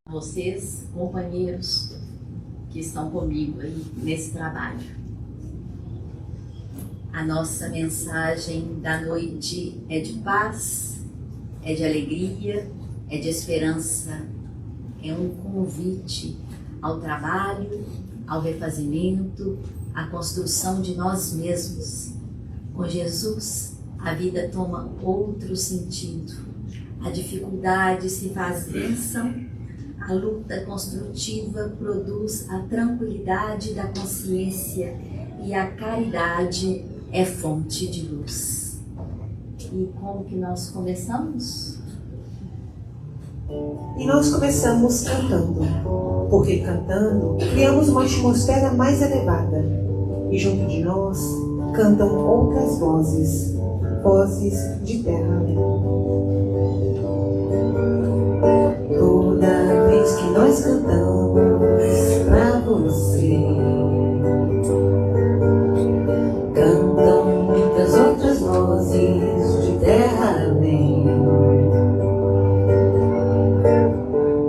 Vocês, companheiros que estão comigo aí nesse trabalho. A nossa mensagem da noite é de paz, é de alegria, é de esperança, é um convite ao trabalho, ao refazimento, à construção de nós mesmos. Com Jesus, a vida toma outro sentido. A dificuldade se faz bênção. A luta construtiva produz a tranquilidade da consciência e a caridade é fonte de luz. E como que nós começamos? E nós começamos cantando, porque cantando criamos uma atmosfera mais elevada. E junto de nós cantam outras vozes, vozes de terra. Toda vez que nós cantamos pra você, cantam muitas outras vozes de terra além.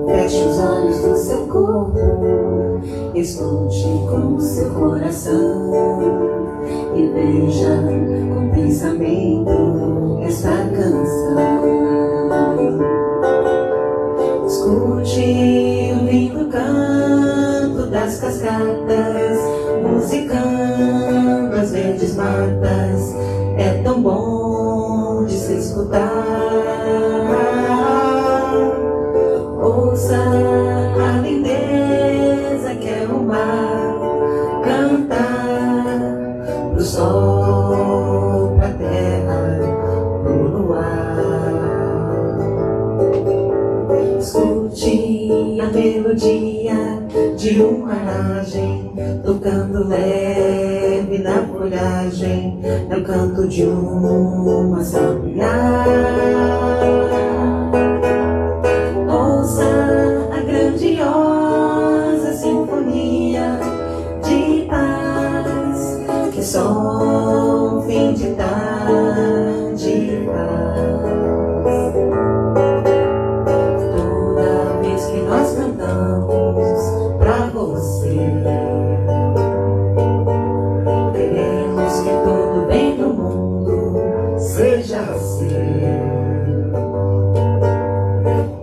Feche os olhos do seu corpo, escute com o seu coração e veja com pensamento esta canção. Escute o lindo canto das cascatas, musicando as verdes matas. É tão bom de se escutar. Ouça a lindeza que é o mar, cantar pro sol, pra terra, pro luar. Escute a melodia de uma aragem, tocando leve na folhagem, é o canto de uma sabiá. Ouça a grandiosa sinfonia de paz, que só um fim de tarde faz. Toda vez que nós cantamos pra você, queremos que todo bem do mundo seja seu,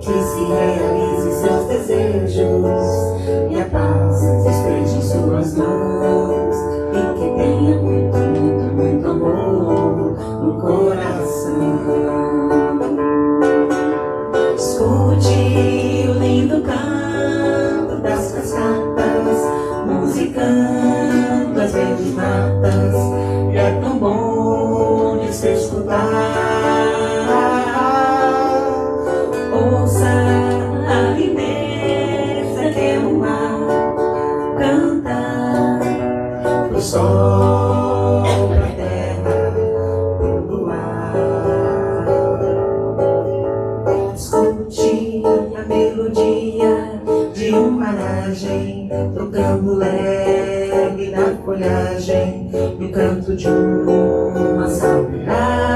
que se realize seus desejos e a paz esteja em suas mãos, e que tenha muito, muito, muito amor no coração. Escute o lindo canto das cascatas, musicando as verdes matas, e é tão bom de se escutar. Ouça a lindeza que é o mar, cantar pro sol, pra terra, pro luar. Escute a melodia de uma aragem, tocando leve na folhagem, no canto de uma sabiá.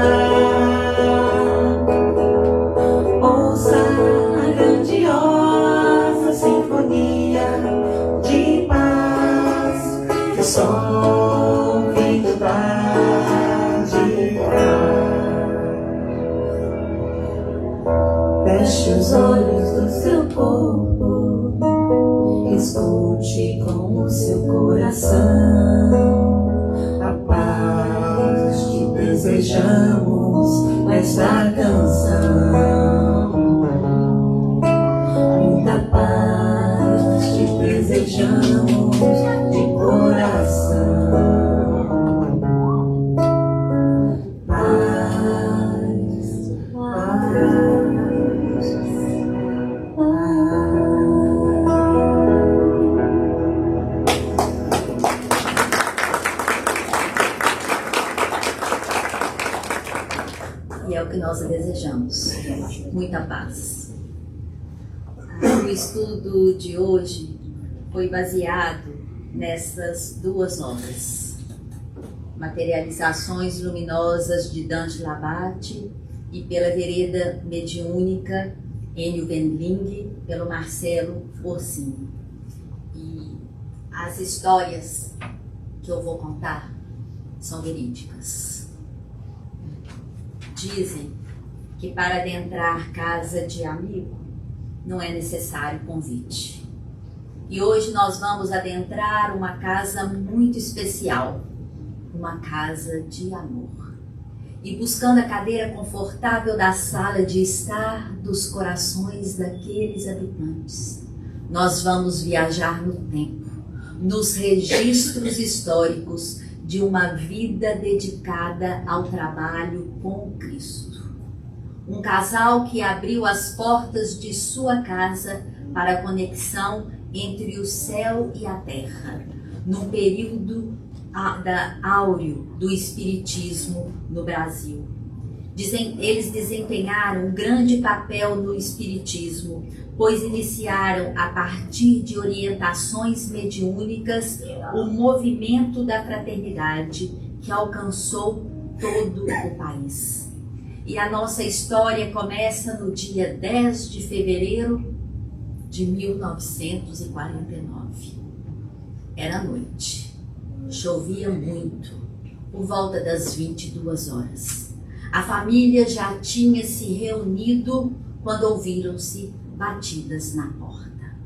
Ouça a grandiosa sinfonia de paz, que só um fim de tarde traz. Feche os olhos do seu corpo, escute com o seu coração a paz que desejamos nesta canção. Muita paz te desejamos de coração. Paz, paz, paz. é o que nós desejamos. Muita paz. O estudo de hoje foi baseado nessas duas obras, Materializações Luminosas de D'Angela Abate e Pela Vereda Mediúnica, Enio Wendling, pelo Marcelo Orsini. E as histórias que eu vou contar são verídicas. Dizem que para adentrar casa de amigo não é necessário convite. E hoje nós vamos adentrar uma casa muito especial, uma casa de amor. E buscando a cadeira confortável da sala de estar dos corações daqueles habitantes, nós vamos viajar no tempo, nos registros históricos de uma vida dedicada ao trabalho com Cristo. Um casal que abriu as portas de sua casa para a conexão entre o céu e a terra, num período áureo do espiritismo no Brasil. Eles desempenharam um grande papel no espiritismo, pois iniciaram, a partir de orientações mediúnicas, o movimento da fraternidade que alcançou todo o país. E a nossa história começa no dia 10 de fevereiro de 1949. Era noite, chovia muito, por volta das 22 horas. A família já tinha se reunido quando ouviram-se batidas na porta.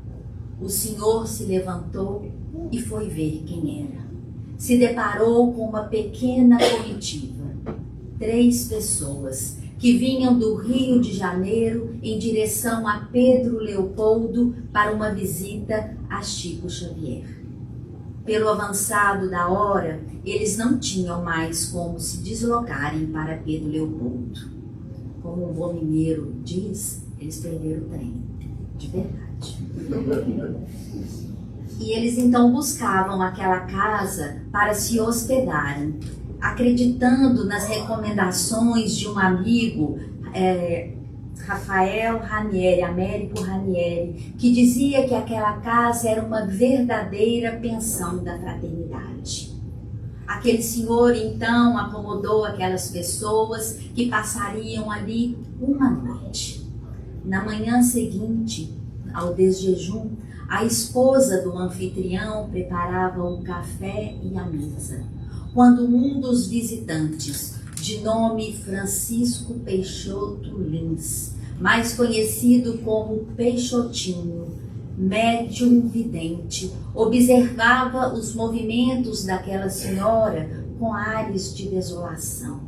O senhor se levantou e foi ver quem era. Se deparou com uma pequena comitiva, 3 pessoas que vinham do Rio de Janeiro em direção a Pedro Leopoldo para uma visita a Chico Xavier. Pelo avançado da hora, eles não tinham mais como se deslocarem para Pedro Leopoldo. Como um bom mineiro diz, eles perderam o trem, de verdade. E eles então buscavam aquela casa para se hospedarem, acreditando nas recomendações de um amigo, Rafael Ranieri, Américo Ranieri, que dizia que aquela casa era uma verdadeira pensão da fraternidade. Aquele senhor então acomodou aquelas pessoas que passariam ali uma noite. Na manhã seguinte, ao desjejum, a esposa do anfitrião preparava o café e a mesa, quando um dos visitantes, de nome Francisco Peixoto Lins, mais conhecido como Peixotinho, médium vidente, observava os movimentos daquela senhora com ares de desolação.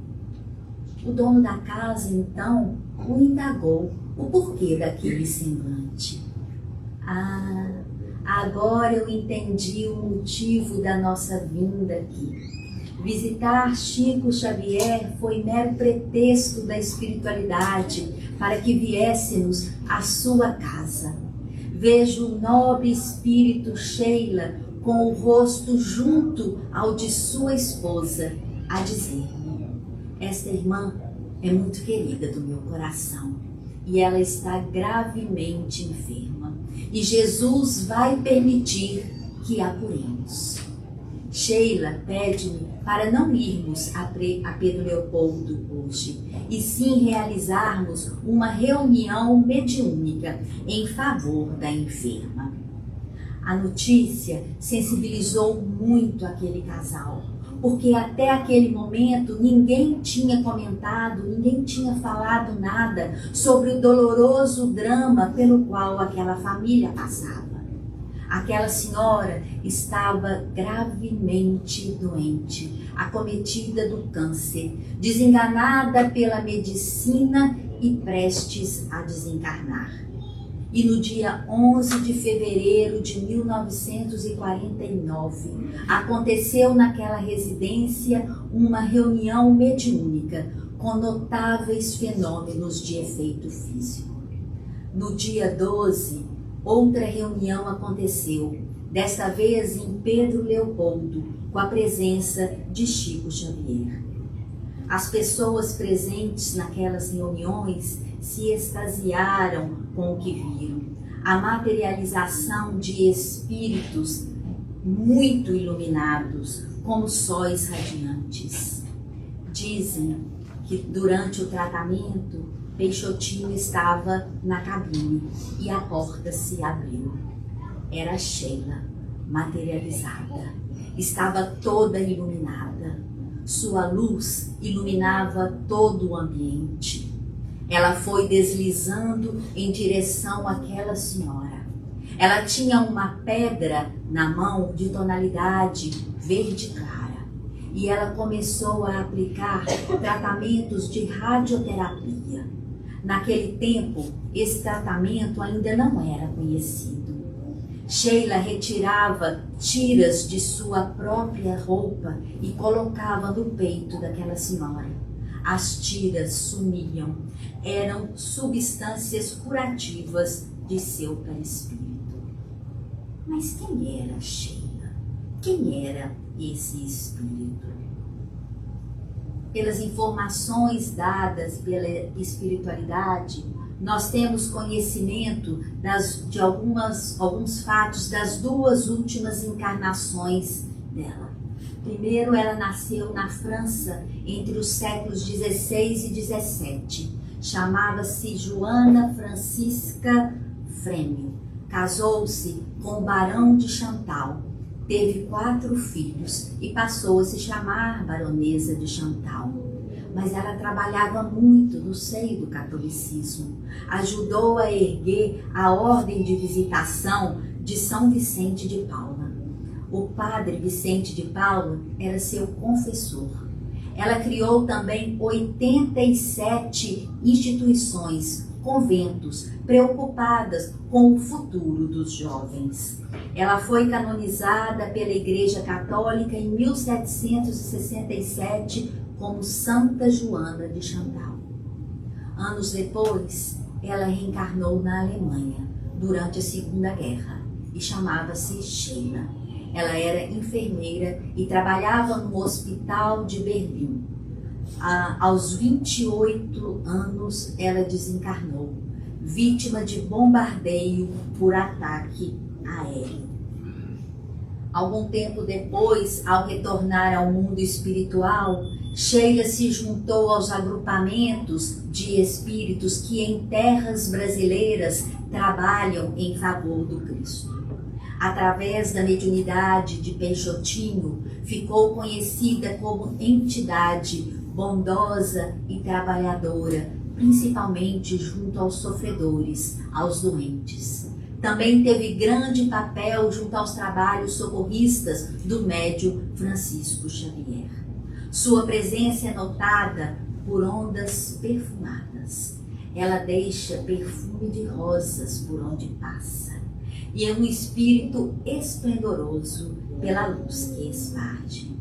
O dono da casa, então, o indagou o porquê daquele semblante. Ah, agora eu entendi o motivo da nossa vinda aqui. Visitar Chico Xavier foi mero pretexto da espiritualidade para que viéssemos à sua casa. Vejo o nobre espírito Sheila com o rosto junto ao de sua esposa, a dizer-me: esta irmã é muito querida do meu coração e ela está gravemente enferma e Jesus vai permitir que a curemos. Sheila pede-me para não irmos a Pedro Leopoldo hoje, e sim realizarmos uma reunião mediúnica em favor da enferma. A notícia sensibilizou muito aquele casal, porque até aquele momento ninguém tinha comentado, ninguém tinha falado nada sobre o doloroso drama pelo qual aquela família passava. Aquela senhora estava gravemente doente, acometida do câncer, desenganada pela medicina e prestes a desencarnar. E no dia 11 de fevereiro de 1949, aconteceu naquela residência uma reunião mediúnica com notáveis fenômenos de efeito físico. No dia 12, outra reunião aconteceu, desta vez em Pedro Leopoldo, com a presença de Chico Xavier. As pessoas presentes naquelas reuniões se extasiaram com o que viram. A materialização de espíritos muito iluminados, como sóis radiantes. Dizem que durante o tratamento, Peixotinho estava na cabine e a porta se abriu. Era Sheila, materializada. Estava toda iluminada. Sua luz iluminava todo o ambiente. Ela foi deslizando em direção àquela senhora. Ela tinha uma pedra na mão de tonalidade verde clara. E ela começou a aplicar tratamentos de radioterapia. Naquele tempo, esse tratamento ainda não era conhecido. Sheila retirava tiras de sua própria roupa e colocava no peito daquela senhora. As tiras sumiam. Eram substâncias curativas de seu perispírito. Mas quem era Sheila? Quem era esse espírito? Pelas informações dadas pela espiritualidade, nós temos conhecimento de alguns fatos das duas últimas encarnações dela. Primeiro, ela nasceu na França entre os séculos 16 e 17. Chamava-se Joana Francisca Frémio. Casou-se com o Barão de Chantal. Teve 4 filhos e passou a se chamar Baronesa de Chantal. Mas ela trabalhava muito no seio do catolicismo. Ajudou a erguer a ordem de visitação de São Vicente de Paula. O padre Vicente de Paula era seu confessor. Ela criou também 87 instituições, conventos, preocupadas com o futuro dos jovens. Ela foi canonizada pela Igreja Católica em 1767 como Santa Joana de Chantal. Anos depois, ela reencarnou na Alemanha durante a Segunda Guerra e chamava-se Sheila. Ela era enfermeira e trabalhava no hospital de Berlim. Aos 28 anos, ela desencarnou, vítima de bombardeio por ataque aéreo. Algum tempo depois, ao retornar ao mundo espiritual, Sheila se juntou aos agrupamentos de espíritos que em terras brasileiras trabalham em favor do Cristo. Através da mediunidade de Peixotinho, ficou conhecida como entidade bondosa e trabalhadora, principalmente junto aos sofredores, aos doentes. Também teve grande papel junto aos trabalhos socorristas do médium Francisco Xavier. Sua presença é notada por ondas perfumadas. Ela deixa perfume de rosas por onde passa. E é um espírito esplendoroso pela luz que esparge.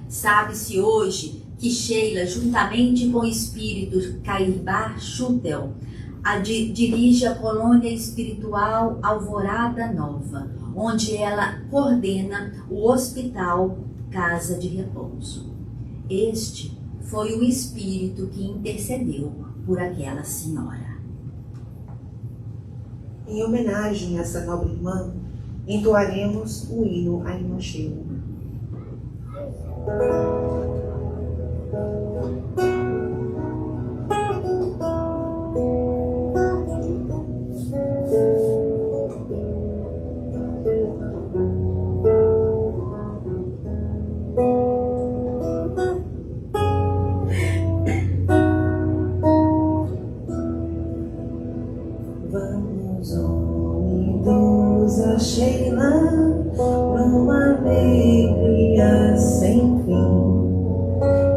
Sabe-se hoje que Sheila, juntamente com o espírito Cairbá Schutel, dirige a colônia espiritual Alvorada Nova, onde ela coordena o hospital Casa de Repouso. Este foi o espírito que intercedeu por aquela senhora. Em homenagem a essa nobre irmã, entoaremos o hino à irmã Sheila. Vamos unidos a Sheila numa alegria sem fim,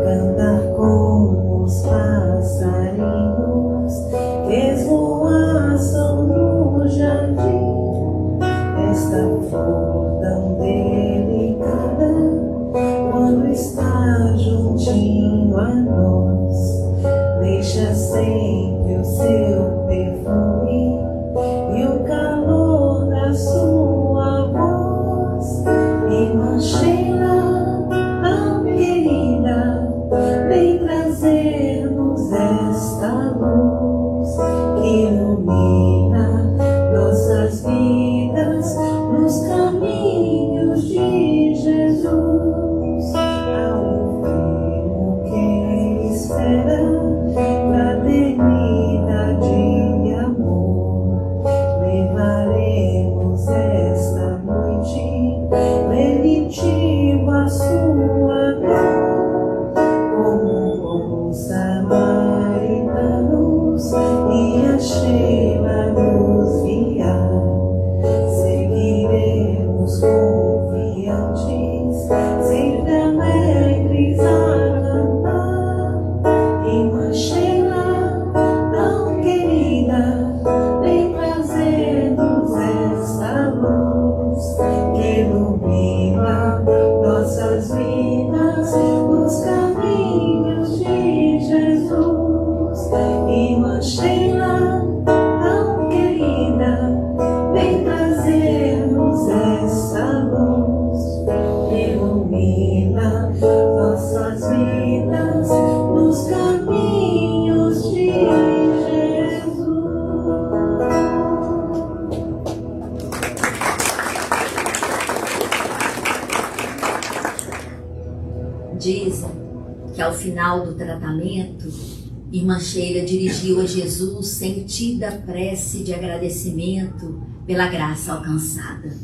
cantar como os passarinhos que esvoaçam no jardim. Esta flor tão delicada, quando está juntinho a nós, deixa sempre o seu perfume e o calor da sua voz. Irmã Sheila, sempre alegres a cantar. Irmã Sheila, tão querida, vem trazer-nos esta luz que ilumina nossas vidas, os caminhos de Jesus. Irmã Sheila, tão querida, vem trazer-nos essa luz que ilumina nossas vidas, nos caminhos de Jesus. Dizem que ao final do tratamento, Irmã Sheila dirigiu a Jesus sentida prece de agradecimento pela graça alcançada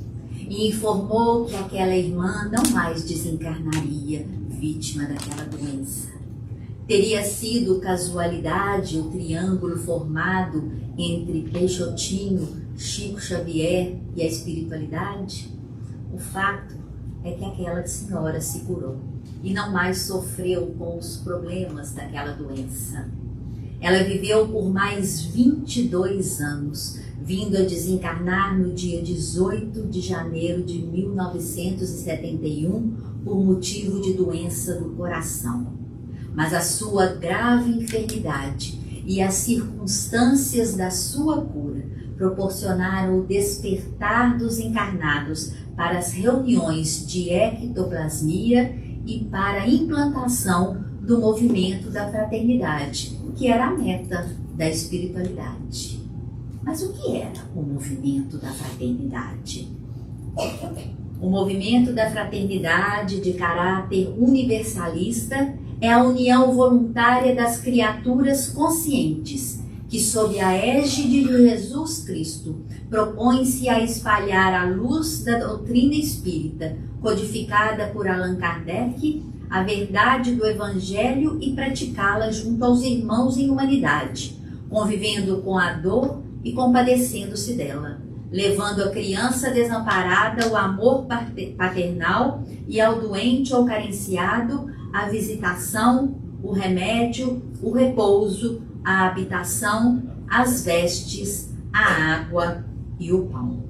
e informou que aquela irmã não mais desencarnaria vítima daquela doença. Teria sido casualidade o triângulo formado entre Peixotinho, Chico Xavier e a espiritualidade? O fato é que aquela senhora se curou e não mais sofreu com os problemas daquela doença. Ela viveu por mais 22 anos, vindo a desencarnar no dia 18 de janeiro de 1971 por motivo de doença do coração. Mas a sua grave enfermidade e as circunstâncias da sua cura proporcionaram o despertar dos encarnados para as reuniões de ectoplasmia e para a implantação do movimento da fraternidade, que era a meta da espiritualidade. Mas o que era o movimento da fraternidade? O movimento da fraternidade de caráter universalista é a união voluntária das criaturas conscientes que, sob a égide de Jesus Cristo, propõe-se a espalhar a luz da doutrina espírita, codificada por Allan Kardec, a verdade do Evangelho e praticá-la junto aos irmãos em humanidade, convivendo com a dor e compadecendo-se dela, levando à criança desamparada o amor paternal e ao doente ou carenciado a visitação, o remédio, o repouso, a habitação, as vestes, a água e o pão.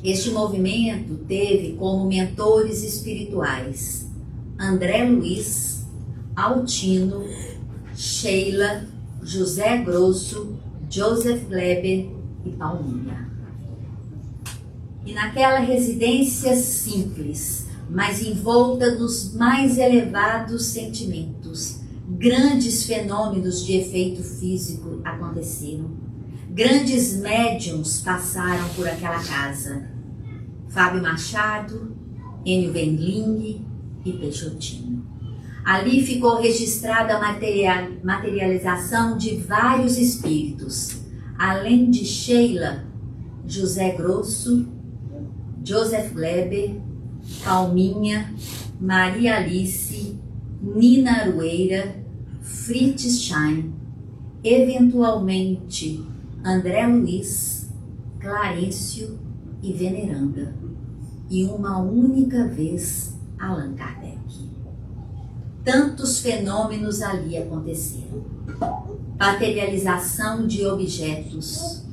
Este movimento teve como mentores espirituais André Luiz, Altino, Sheila, José Grosso, Joseph Gleber e Palminha. E naquela residência simples, mas envolta dos mais elevados sentimentos, grandes fenômenos de efeito físico aconteceram. Grandes médiuns passaram por aquela casa. Fábio Machado, Enio Wendling e Peixotinho. Ali ficou registrada a materialização de vários espíritos, além de Sheila, José Grosso, Joseph Gleber, Palminha, Maria Alice, Nina Arueira, Fritz Schein, eventualmente André Luiz, Clarencio e Veneranda, e uma única vez Allan Kardec. Tantos fenômenos ali aconteceram. Materialização de objetos,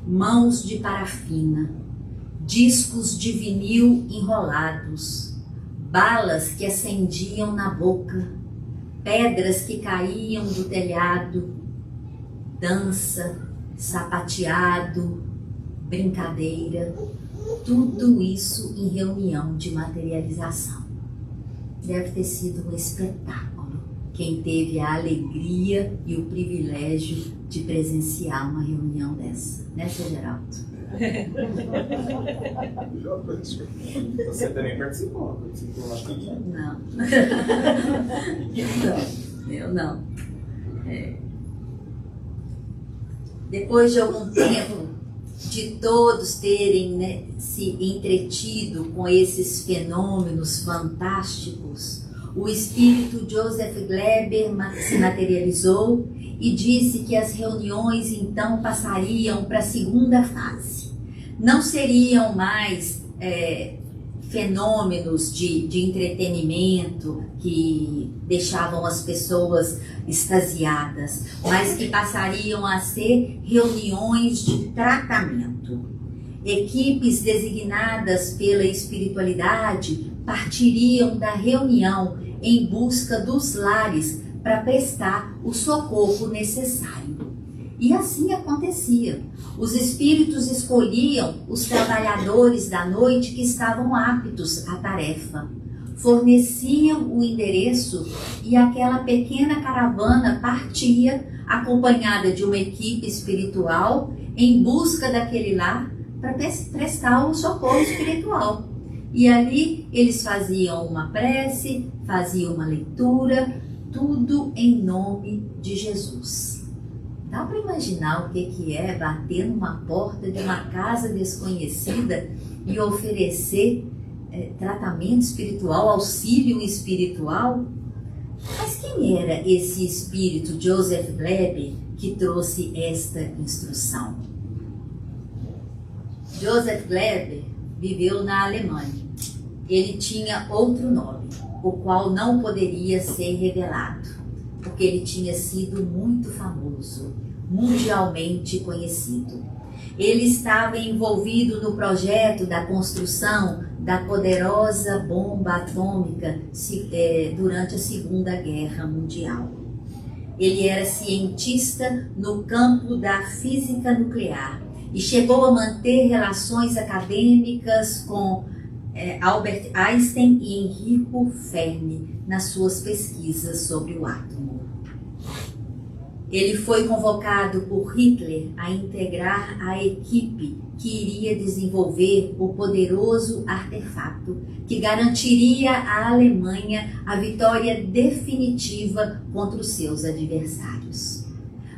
mãos de parafina, discos de vinil enrolados, balas que acendiam na boca, pedras que caíam do telhado, dança, sapateado, brincadeira, tudo isso em reunião de materialização. Deve ter sido um espetáculo quem teve a alegria e o privilégio de presenciar uma reunião dessa, né, seu Geraldo? Você também participou lá também? Não. Eu não. Depois de algum tempo de todos terem, né, se entretido com esses fenômenos fantásticos, o espírito Joseph Gleber se materializou e disse que as reuniões então passariam para a segunda fase. Não seriam mais fenômenos de entretenimento que deixavam as pessoas extasiadas, mas que passariam a ser reuniões de tratamento. Equipes designadas pela espiritualidade partiriam da reunião em busca dos lares para prestar o socorro necessário. E assim acontecia. Os espíritos escolhiam os trabalhadores da noite que estavam aptos à tarefa, forneciam o endereço e aquela pequena caravana partia acompanhada de uma equipe espiritual em busca daquele lar para prestar o socorro espiritual. E ali eles faziam uma prece, faziam uma leitura, tudo em nome de Jesus. Dá para imaginar o que é bater numa porta de uma casa desconhecida e oferecer tratamento espiritual, auxílio espiritual? Mas quem era esse espírito Joseph Glebe que trouxe esta instrução? Joseph Glebe viveu na Alemanha. Ele tinha outro nome, o qual não poderia ser revelado, porque ele tinha sido muito famoso, mundialmente conhecido. Ele estava envolvido no projeto da construção da poderosa bomba atômica durante a Segunda Guerra Mundial. Ele era cientista no campo da física nuclear e chegou a manter relações acadêmicas com Albert Einstein e Enrico Fermi nas suas pesquisas sobre o átomo. Ele foi convocado por Hitler a integrar a equipe que iria desenvolver o poderoso artefato que garantiria à Alemanha a vitória definitiva contra os seus adversários.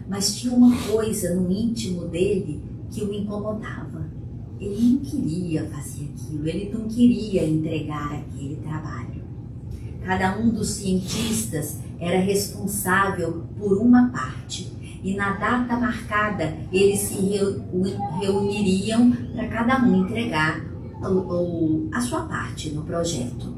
Mas tinha uma coisa no íntimo dele que o incomodava. Ele não queria fazer aquilo, ele não queria entregar aquele trabalho. Cada um dos cientistas era responsável por uma parte e na data marcada eles se reuniriam para cada um entregar a sua parte no projeto.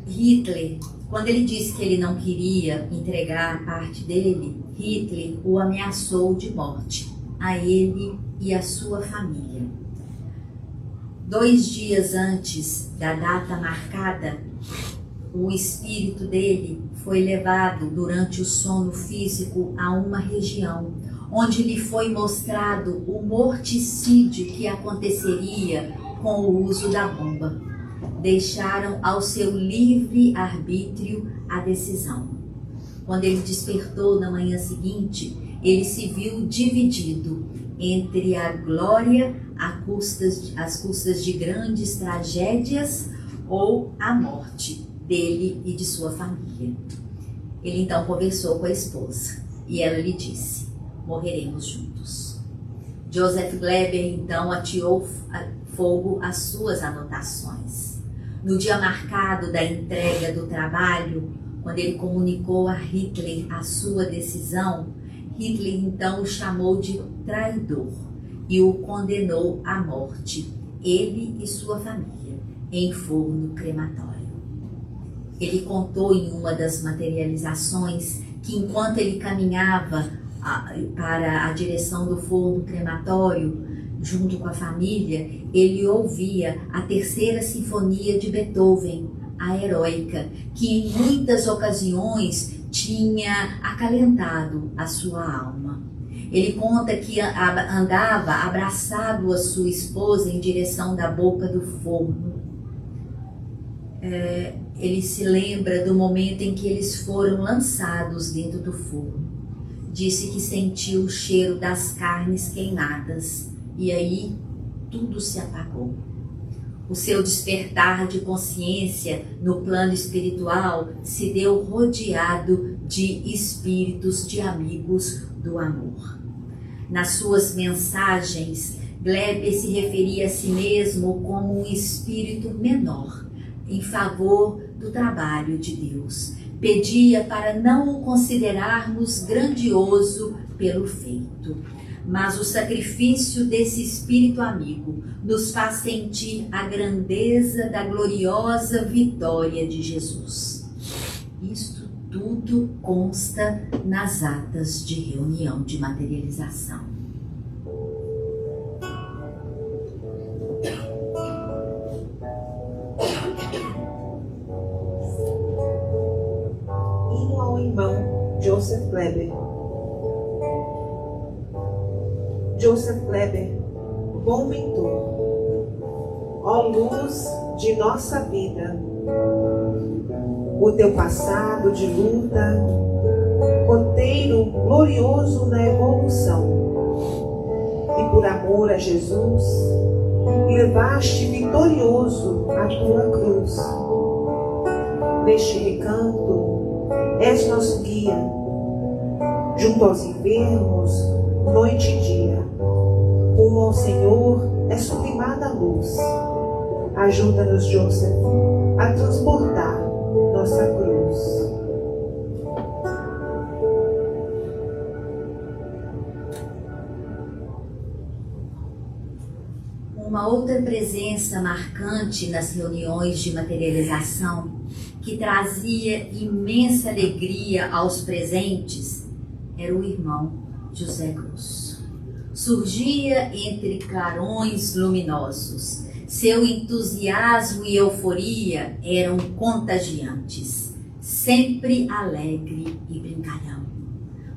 Hitler, quando ele disse que ele não queria entregar a parte dele, Hitler o ameaçou de morte, a ele e a sua família. 2 dias antes da data marcada, o espírito dele foi levado durante o sono físico a uma região onde lhe foi mostrado o morticídio que aconteceria com o uso da bomba. Deixaram ao seu livre arbítrio a decisão. Quando ele despertou na manhã seguinte, ele se viu dividido entre a glória às custas de grandes tragédias ou a morte dele e de sua família. Ele então conversou com a esposa e ela lhe disse: morreremos juntos. Joseph Glebe então ateou fogo às suas anotações. No dia marcado da entrega do trabalho, quando ele comunicou a Hitler a sua decisão, Hitler então o chamou de traidor e o condenou à morte, ele e sua família, em forno crematório. Ele contou em uma das materializações que enquanto ele caminhava para a direção do forno crematório, junto com a família, ele ouvia a terceira sinfonia de Beethoven, a heróica, que em muitas ocasiões tinha acalentado a sua alma. Ele conta que andava abraçado a sua esposa em direção da boca do forno. Ele se lembra do momento em que eles foram lançados dentro do forno. Disse que sentiu o cheiro das carnes queimadas e aí tudo se apagou. O seu despertar de consciência no plano espiritual se deu rodeado de espíritos de amigos do amor. Nas suas mensagens, Glebe se referia a si mesmo como um espírito menor, em favor do trabalho de Deus. Pedia para não o considerarmos grandioso pelo feito, mas o sacrifício desse espírito amigo nos faz sentir a grandeza da gloriosa vitória de Jesus. Isto tudo consta nas atas de reunião de materialização. Hino ao irmão Joseph Kleber. Joseph Kleber, bom mentor, ó luz de nossa vida, o teu passado de luta, roteiro glorioso na evolução, e por amor a Jesus, levaste vitorioso a tua cruz. Neste recanto, és nosso guia, junto aos enfermos, noite e dia. Rumo ao Senhor é sublimada a luz. Ajuda-nos, Joseph, a transportar nossa cruz. Uma outra presença marcante nas reuniões de materialização, que trazia imensa alegria aos presentes, era o irmão José Grosso. Surgia entre clarões luminosos. Seu entusiasmo e euforia eram contagiantes, sempre alegre e brincalhão.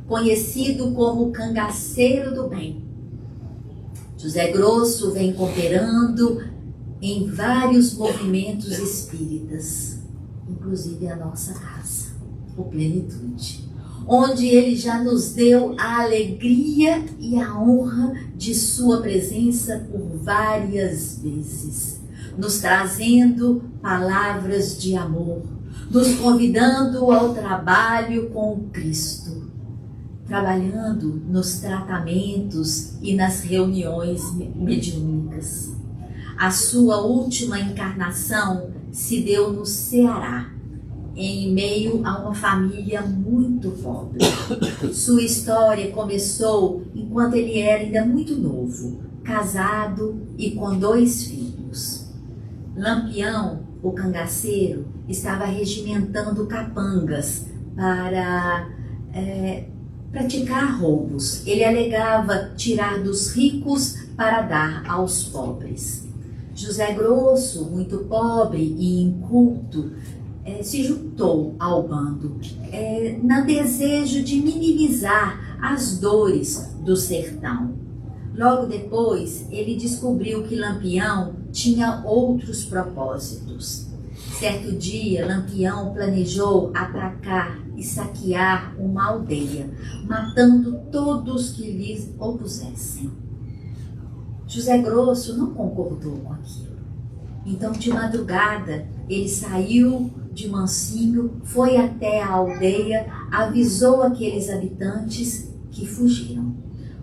Conhecido como cangaceiro do bem, José Grosso vem cooperando em vários movimentos espíritas, inclusive a nossa casa, o Plenitude, onde ele já nos deu a alegria e a honra de sua presença por várias vezes, nos trazendo palavras de amor, nos convidando ao trabalho com o Cristo, trabalhando nos tratamentos e nas reuniões mediúnicas. A sua última encarnação se deu no Ceará, em meio a uma família muito pobre. Sua história começou enquanto ele era ainda muito novo, casado e com 2 filhos. Lampião, o cangaceiro, estava regimentando capangas para praticar roubos. Ele alegava tirar dos ricos para dar aos pobres. José Grosso, muito pobre e inculto, se juntou ao bando, no desejo de minimizar as dores do sertão. Logo depois, ele descobriu que Lampião tinha outros propósitos. Certo dia, Lampião planejou atacar e saquear uma aldeia, matando todos que lhe opusessem. José Grosso não concordou com aquilo. Então, de madrugada, ele saiu de mansinho, foi até a aldeia, avisou aqueles habitantes que fugiram.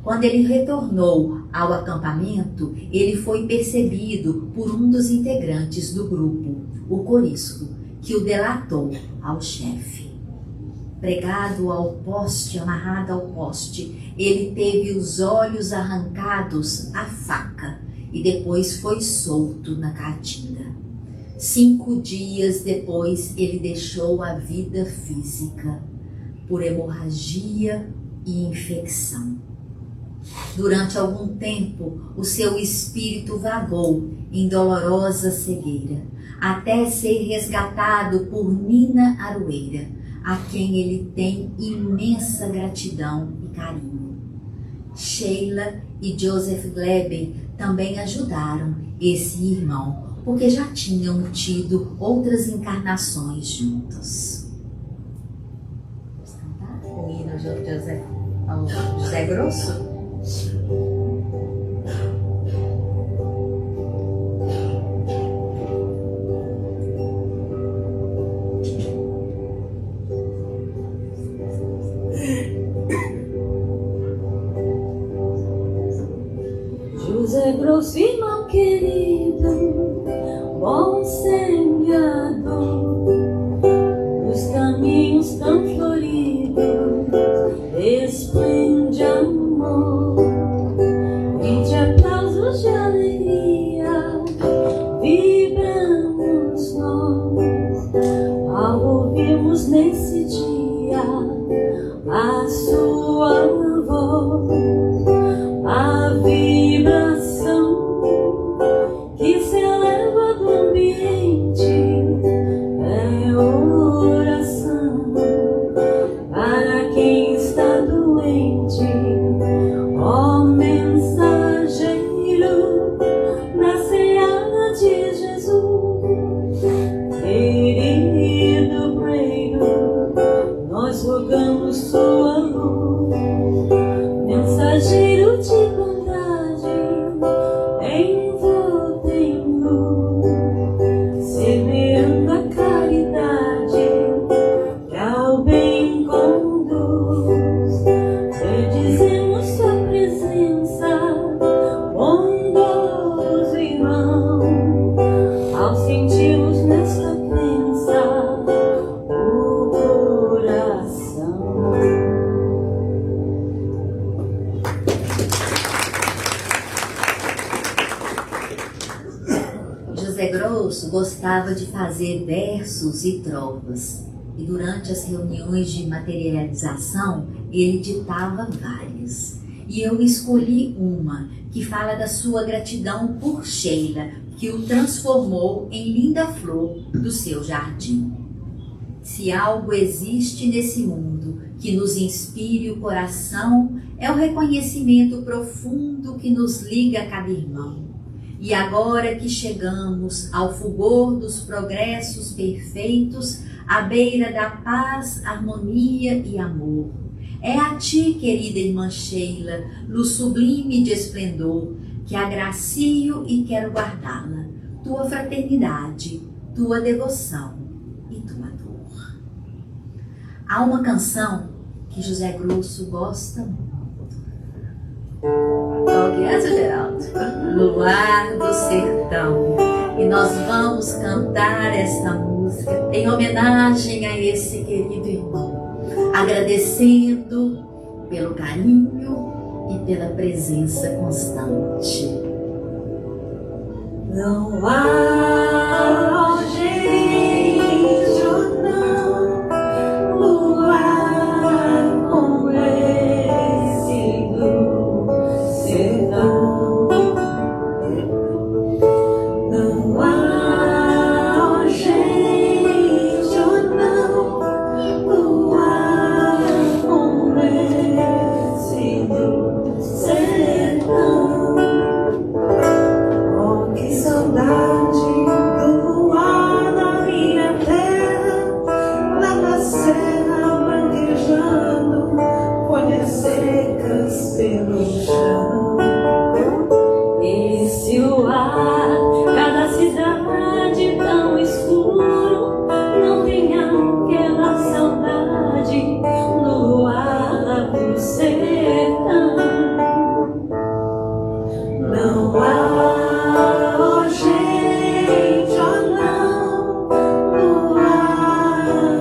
Quando ele retornou ao acampamento, ele foi percebido por um dos integrantes do grupo, o Corisco, que o delatou ao chefe. Pregado ao poste, amarrado ao poste, ele teve os olhos arrancados à faca e depois foi solto na caatinga. 5 dias depois, ele deixou a vida física por hemorragia e infecção. Durante algum tempo, o seu espírito vagou em dolorosa cegueira, até ser resgatado por Nina Aroeira, a quem ele tem imensa gratidão e carinho. Sheila e Joseph Kleber também ajudaram esse irmão, porque já tinham tido outras encarnações juntos. Vamos cantar o hino ao José Grosso? José Grosso, irmão querido, bom semeador, nos caminhos tão floridos, esplende amor. José Grosso gostava de fazer versos e trovas, e durante as reuniões de materialização ele ditava várias. E eu escolhi uma que fala da sua gratidão por Sheila, que o transformou em linda flor do seu jardim. Se algo existe nesse mundo que nos inspire o coração, é o reconhecimento profundo que nos liga a cada irmão. E agora que chegamos ao fulgor dos progressos perfeitos, à beira da paz, harmonia e amor, é a ti, querida irmã Sheila, luz sublime de esplendor, que agracio e quero guardá-la, tua fraternidade, tua devoção e tua dor. Há uma canção que José Grosso gosta muito. Qual que é essa, Geraldo? Luar do Sertão. E nós vamos cantar esta música em homenagem a esse querido irmão, agradecendo pelo carinho e pela presença constante. Não há gente ou não, luar com esse do sertão. Não há gente ou não, luar com esse do sertão. Que saudade do luar na minha terra, lá na serra branquejando, folhas secas pelo chão. Esse luar, cada cidade tão escuro, não tem aquela saudade do luar lá do sertão. Não há gente ou não, luar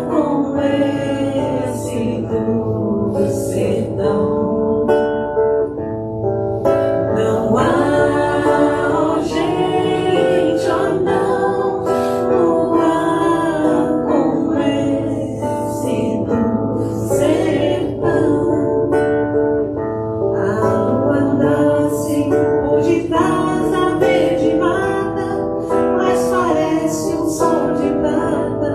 com esse do sertão. Não há gente ou não, luar com esse do sertão. A lua nasce por detrás da verde mata, mas parece um sol de prata,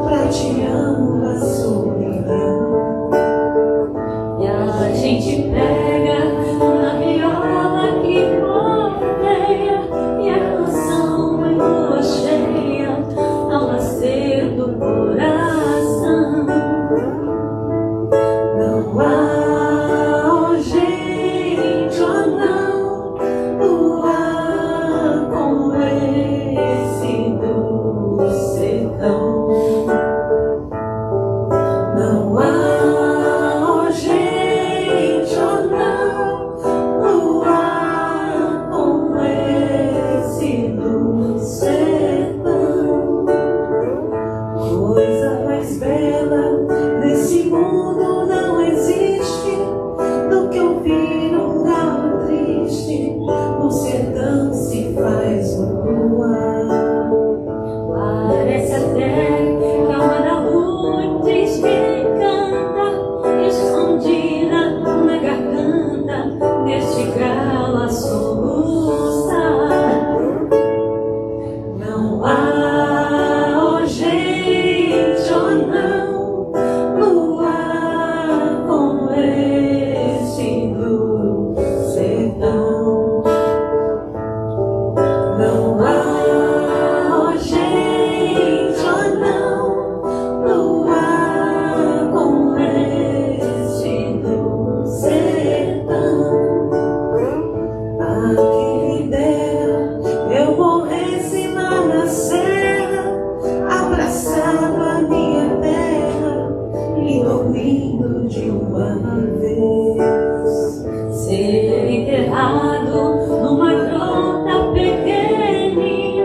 prateando a solidão. E a gente pega na viola que correia, e a canção em lua cheia, ao nascer do coração. Não há gente ou não, luar com esse do sertão. Não há gente ou não, luar com esse do sertão. Coisa mais bela nesse mundo não existe do que ouvir um galo triste no sertão se faz um luar. Parece até que a alma da lua diz que canta, escondida na garganta deste galo a soluçar. Não há gente ou não, luar com esse do sertão. Não há gente ou não, luar com esse do sertão. Ah, quem me dera eu morresse lá na serra, abraçado à minha terra e dormindo de uma vez. Ser enterrado numa grota pequenina,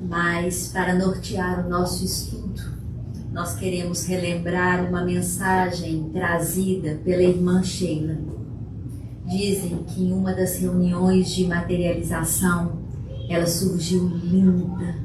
Mas, para nortear o nosso estudo, nós queremos relembrar uma mensagem trazida pela irmã Sheila. Dizem que em uma das reuniões de materialização, ela surgiu linda,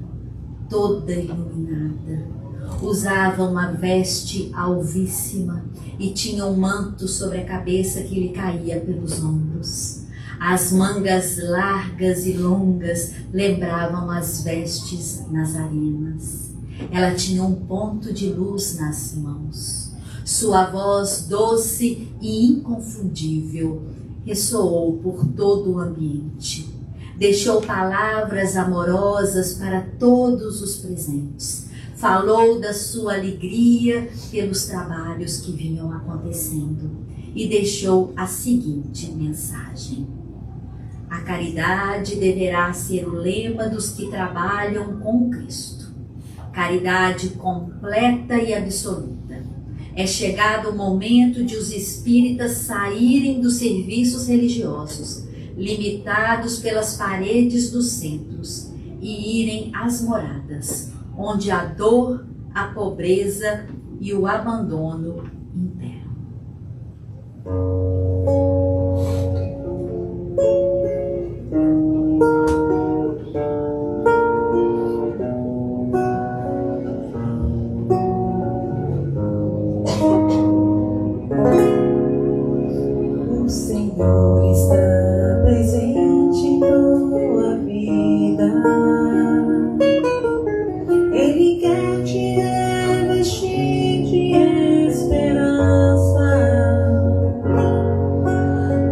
toda iluminada. Usava uma veste alvíssima e tinha um manto sobre a cabeça que lhe caía pelos ombros. As mangas largas e longas lembravam as vestes nazarenas. Ela tinha um ponto de luz nas mãos. Sua voz doce e inconfundível ressoou por todo o ambiente. Deixou palavras amorosas para todos os presentes. Falou da sua alegria pelos trabalhos que vinham acontecendo e deixou a seguinte mensagem: a caridade deverá ser o lema dos que trabalham com Cristo. Caridade completa e absoluta. É chegado o momento de os espíritas saírem dos serviços religiosos, limitados pelas paredes dos centros, e irem às moradas, onde a dor, a pobreza e o abandono imperam. O Senhor está presente em tua vida. Ele quer te revestir de esperança,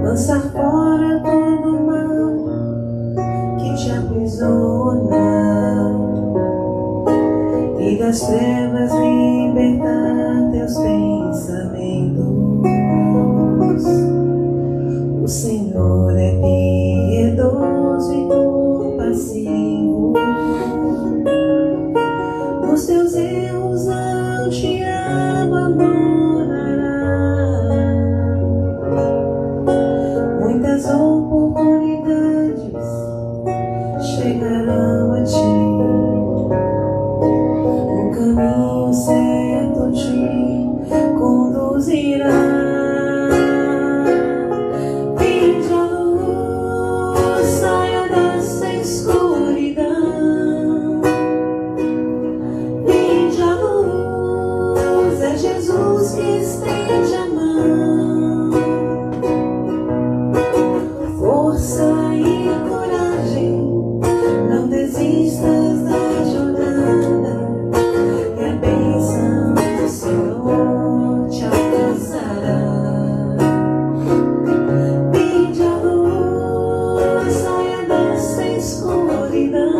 lançar fora todo o mal que te aprisiona e das trevas libertar teus pensamentos. O Senhor é piedoso e compassivo. Os teus erros não te abandonará. Muitas oportunidades chegarão a ti. O caminho certo te conduzirá. Jesus que estende a mão, força e coragem, não desistas da jornada, que a bênção do Senhor te alcançará. Vinde a luz, saia dessa escuridão.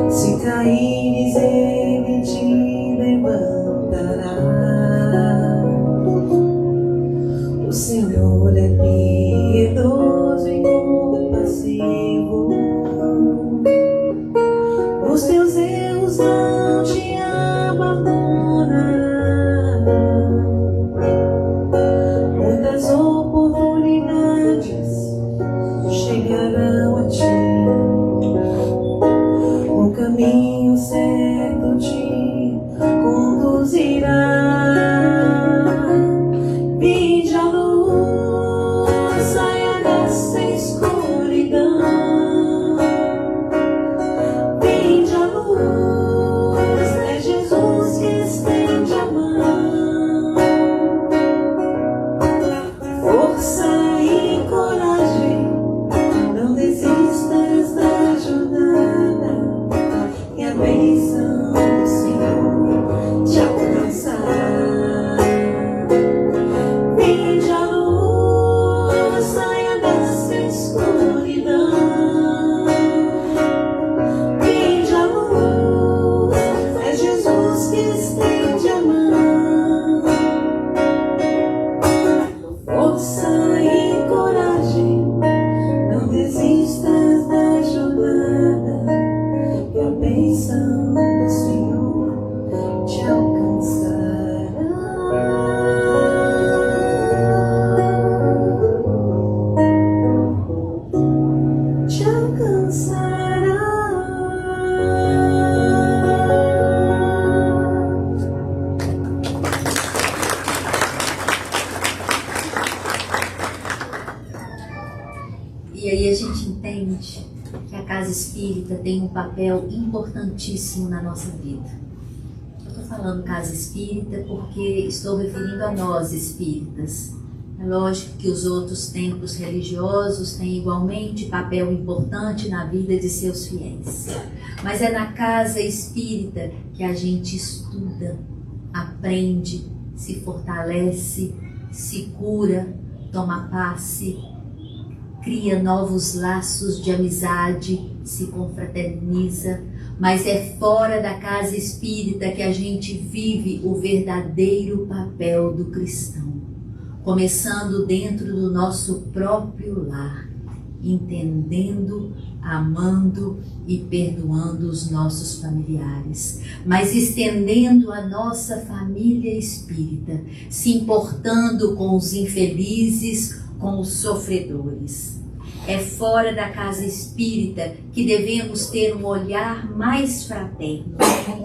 Se caíres, ele te levantará. O Senhor é piedoso e compassivo. Os teus erros não te abandonará. Muitas oportunidades chegarão a ti. O caminho certo que a casa espírita tem um papel importantíssimo na nossa vida. Eu estou falando casa espírita porque estou referindo a nós espíritas. É lógico que os outros templos religiosos têm igualmente papel importante na vida de seus fiéis. Mas é na casa espírita que a gente estuda, aprende, se fortalece, se cura, toma passe, cria novos laços de amizade, se confraterniza. Mas é fora da casa espírita que a gente vive o verdadeiro papel do cristão. Começando dentro do nosso próprio lar, entendendo, amando e perdoando os nossos familiares, mas estendendo a nossa família espírita, se importando com os infelizes, com os sofredores. É fora da casa espírita que devemos ter um olhar mais fraterno,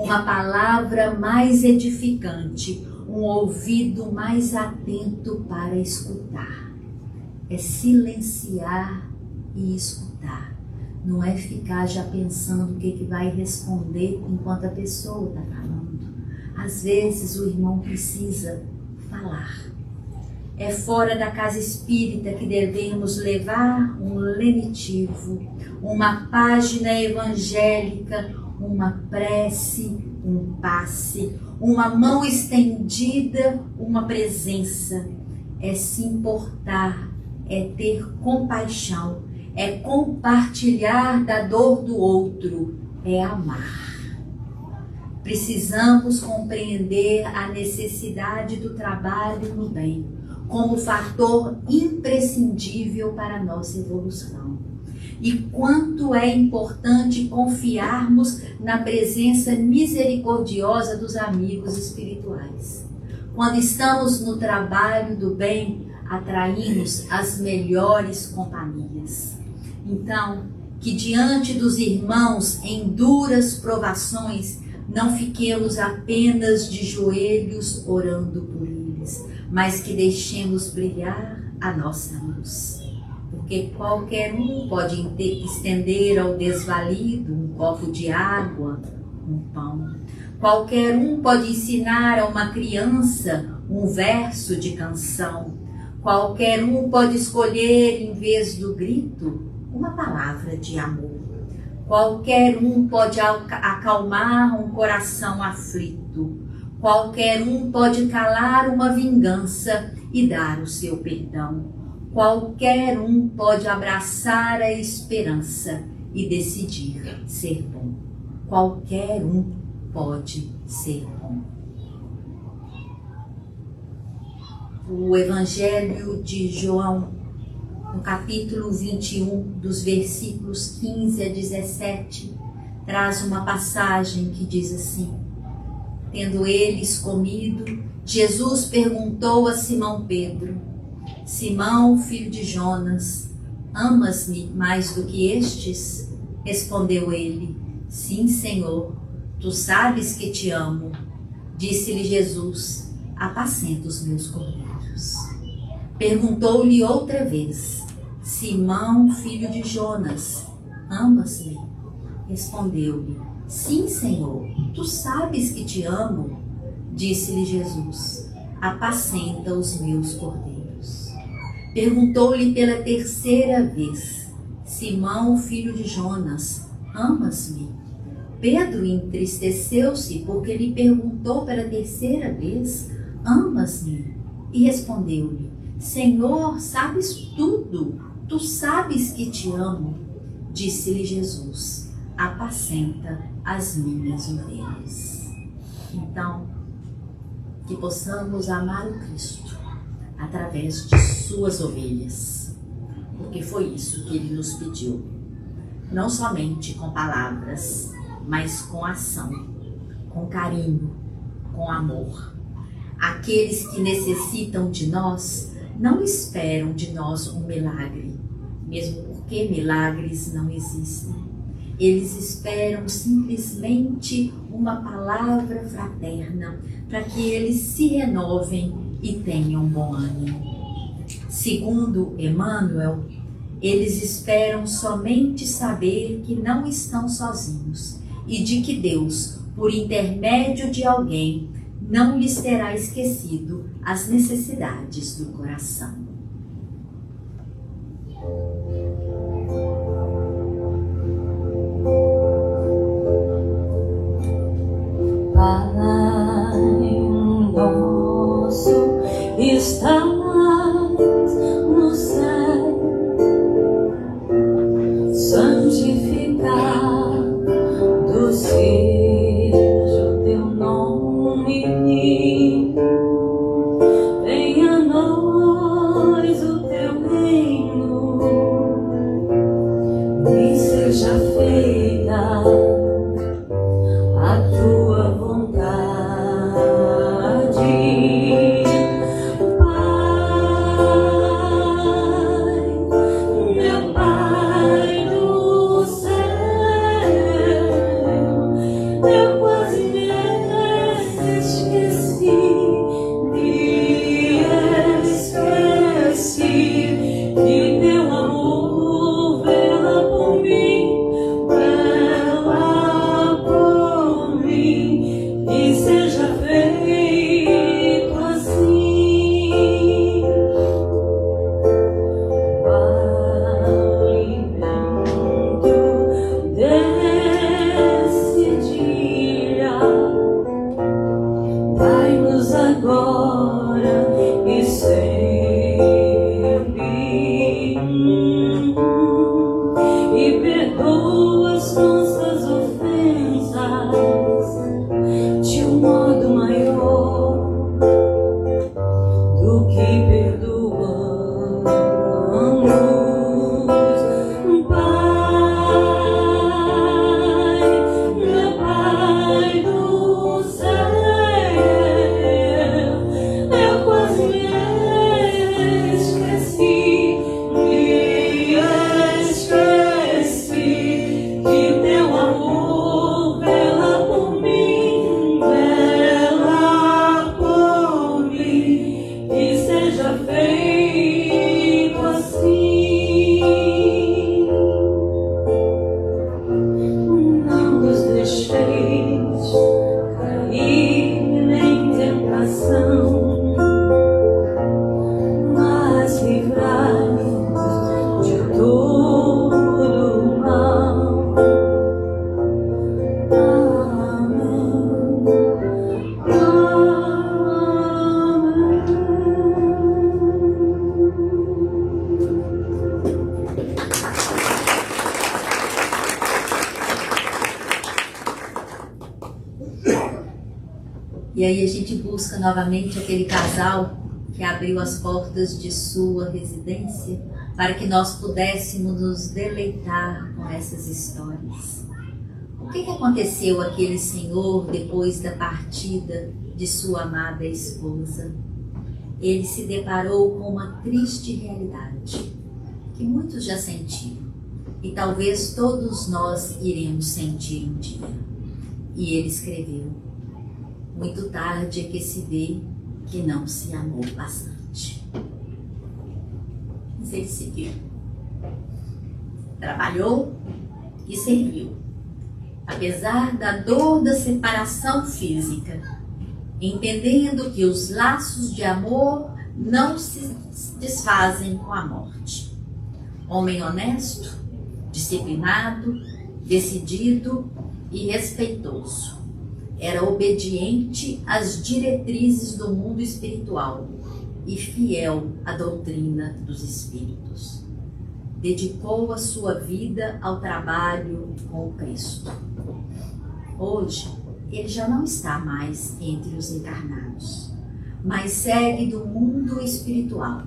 uma palavra mais edificante, um ouvido mais atento para escutar. É silenciar e escutar. Não é ficar já pensando o que vai responder enquanto a pessoa está falando. Às vezes o irmão precisa falar. É fora da casa espírita que devemos levar um lenitivo, uma página evangélica, uma prece, um passe, uma mão estendida, uma presença. É se importar, é ter compaixão, é compartilhar da dor do outro, é amar. Precisamos compreender a necessidade do trabalho no bem como fator imprescindível para a nossa evolução. E quanto é importante confiarmos na presença misericordiosa dos amigos espirituais. Quando estamos no trabalho do bem, atraímos as melhores companhias. Então, que diante dos irmãos em duras provações, não fiquemos apenas de joelhos orando por eles, mas que deixemos brilhar a nossa luz. Porque qualquer um pode estender ao desvalido um copo de água, um pão. Qualquer um pode ensinar a uma criança um verso de canção. Qualquer um pode escolher, em vez do grito, uma palavra de amor. Qualquer um pode acalmar um coração aflito. Qualquer um pode calar uma vingança e dar o seu perdão. Qualquer um pode abraçar a esperança e decidir ser bom. Qualquer um pode ser bom. O Evangelho de João, no capítulo 21, dos versículos 15 a 17, traz uma passagem que diz assim: tendo eles comido, Jesus perguntou a Simão Pedro: Simão, filho de Jonas, amas-me mais do que estes? Respondeu ele: sim, Senhor, tu sabes que te amo. Disse-lhe Jesus: apacenta os meus cordeiros. Perguntou-lhe outra vez: Simão, filho de Jonas, amas-me? Respondeu-lhe: sim, Senhor, tu sabes que te amo. Disse-lhe Jesus: apacenta os meus cordeiros. Perguntou-lhe pela terceira vez: Simão, filho de Jonas, amas-me? Pedro entristeceu-se porque lhe perguntou pela terceira vez: amas-me? E respondeu-lhe: Senhor, sabes tudo, tu sabes que te amo. Disse-lhe Jesus: apacenta as minhas ovelhas. Então, que possamos amar o Cristo através de suas ovelhas, porque foi isso que ele nos pediu, não somente com palavras, mas com ação, com carinho, com amor. Aqueles que necessitam de nós não esperam de nós um milagre, mesmo porque milagres não existem. Eles esperam simplesmente uma palavra fraterna para que eles se renovem e tenham bom ânimo. Segundo Emmanuel, Eles esperam somente saber que não estão sozinhos e de que Deus, por intermédio de alguém, não lhes terá esquecido as necessidades do coração. Pai nosso, estás no céu, santificado seja o teu nome, venha a nós o teu reino, e seja feita a tua vontade. E aí a gente busca novamente aquele casal que abriu as portas de sua residência para que nós pudéssemos nos deleitar com essas histórias. O que aconteceu àquele senhor depois da partida de sua amada esposa? Ele se deparou com uma triste realidade que muitos já sentiram e talvez todos nós iremos sentir um dia. E ele escreveu: muito tarde é que se vê que não se amou bastante. Mas ele seguiu, trabalhou e serviu, apesar da dor da separação física, entendendo que os laços de amor não se desfazem com a morte. Homem honesto, disciplinado, decidido e respeitoso. Era obediente às diretrizes do mundo espiritual e fiel à doutrina dos espíritos. Dedicou a sua vida ao trabalho com o Cristo. Hoje, ele já não está mais entre os encarnados, mas segue do mundo espiritual,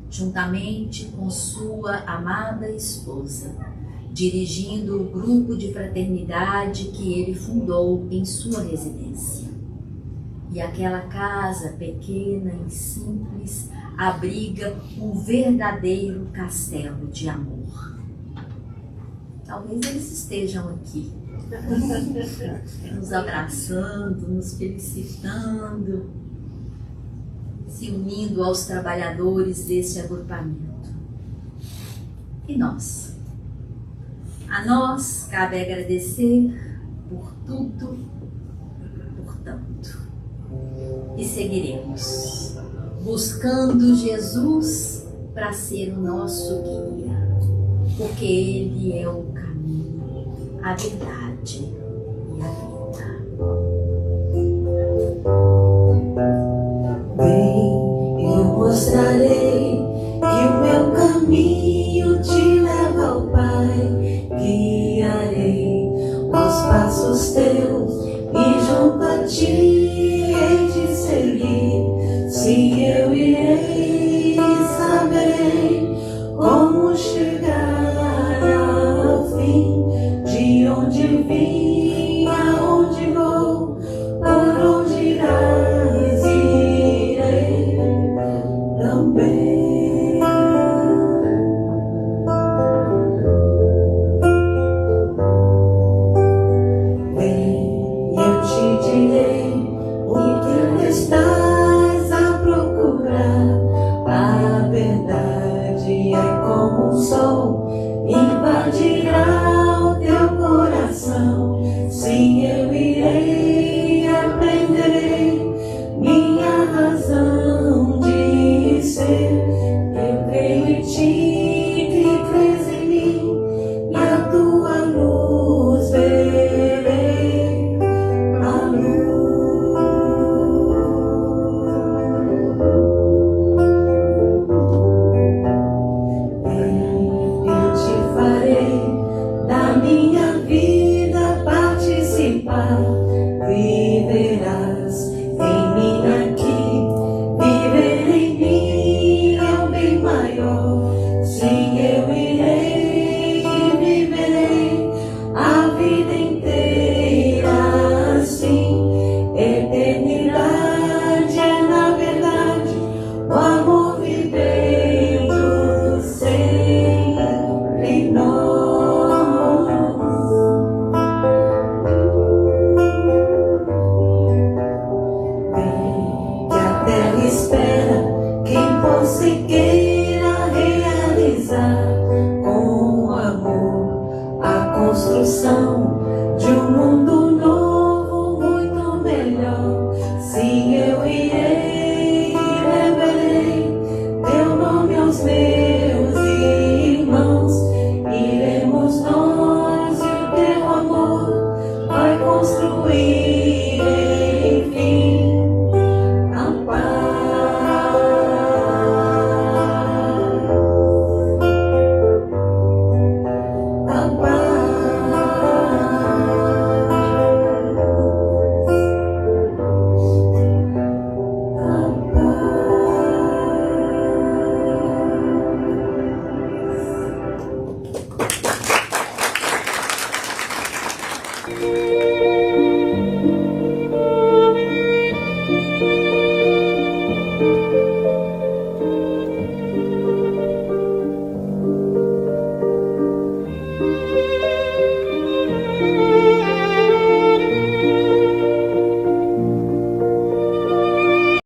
juntamente com sua amada esposa, dirigindo o grupo de fraternidade que ele fundou em sua residência. E aquela casa pequena e simples abriga um verdadeiro castelo de amor. Talvez eles estejam aqui, nos abraçando, nos felicitando, se unindo aos trabalhadores desse agrupamento. E nós? A nós cabe agradecer por tudo, por tanto. E seguiremos buscando Jesus para ser o nosso guia, porque Ele é o caminho, a verdade e a vida. Bem, eu mostrarei que o meu caminho te leva ao Pai. Guiarei os passos teus e junto a ti hei de seguir. Se eu irei, saberei como chegar ao fim. De onde vim, aonde vou, por onde irás, irei também. Bem, eu te direi o que estás a procurar. A verdade é como um sol, invadirá o teu coração. Sim, eu irei, aprenderei minha razão de ser. Eu creio em ti, que crês em mim, e a tua luz verei, a luz. Eu te farei da minha vida participar. Viverás em mim aqui, viver em mim é o bem maior. Sim, eu irei e viverei a vida inteira assim. Eternidade é na verdade o amor vivendo sempre em nós. Bem, que a terra espera quem você queira realizar com amor a construção de um mundo novo, muito melhor. Sim, eu irei e revelarei teu nome aos meus irmãos. Iremos nós e o teu amor vai construir, enfim, a paz. A paz. A paz.